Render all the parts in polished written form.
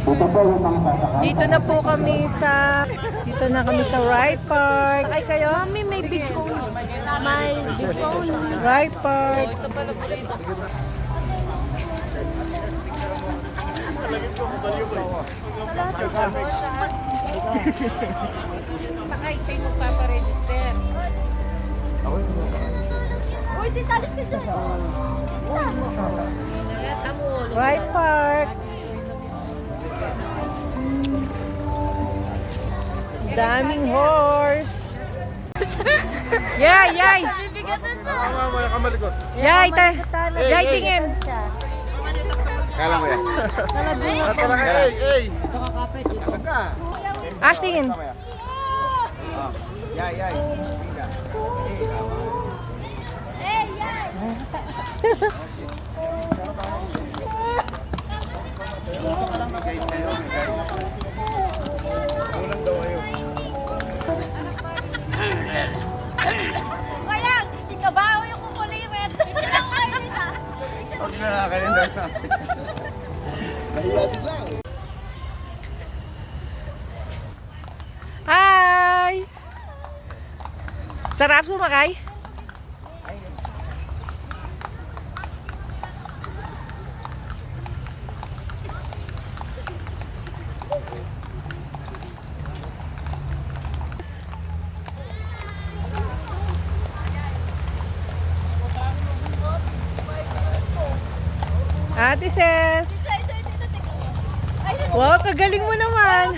Dito na po kami sa Wright Park. Sakay kayo? Mami, may beach phone. May beach phone. Wright Park. Sakay kayo magpaparegister. Uy, titalis ka dyan. Wright Park. Daming horse. Yay, yay. Bibigatan sa. Yay, yay, tingin. Kala mo yan. Ash, tingin. Yay, yay. Eh, yan. Kaya, ikabaho yung kukulimet. Picture lang kayo dito. Huwag na nakakalenda na. Nahiya lang. Hi! Sarap sumakay? Ate Ses! Wow, kagaling mo naman!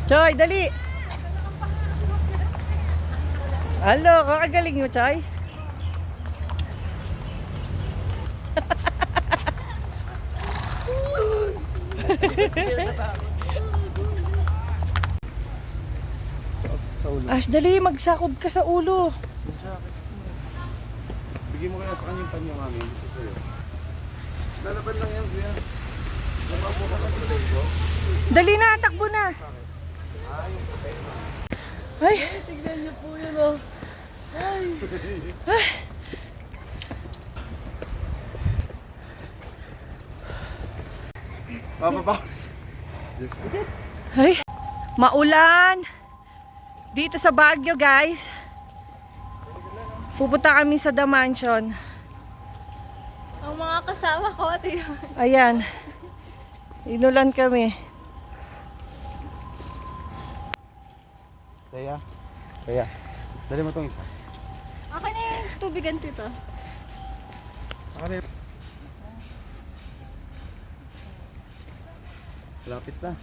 Choy, dali! Hello, kakagaling mo, Choy? Ash, dali, magsakod ka sa ulo. Bigyan mo kaya sa kanya yung panyo, mami. Gusto sa'yo. Lalaban lang yan, kuya. Lumapo ka lang sa ko. Dali na, takbo na. Ay, Tignan niyo po yun, oh. Papa. ay, maulan. Dito sa Baguio, guys. Pupunta kami sa The Mansion. Ang mga kasama ko, ito Ayan. Inulan kami. Kaya. Kaya. Dali mo tong isa. Akin na yung tubigan dito. Ano yun? Lapit na.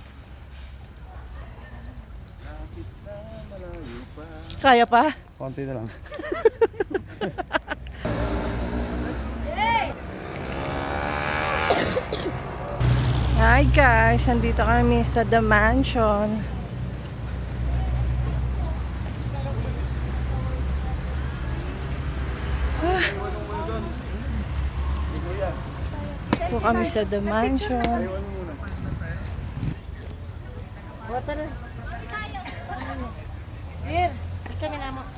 Lapit na, malayo pa. Kaya pa? Konti na lang. Hi guys, nandito kami sa The Mansion. Dito kami sa The Mansion. Water. Here, kami na mo.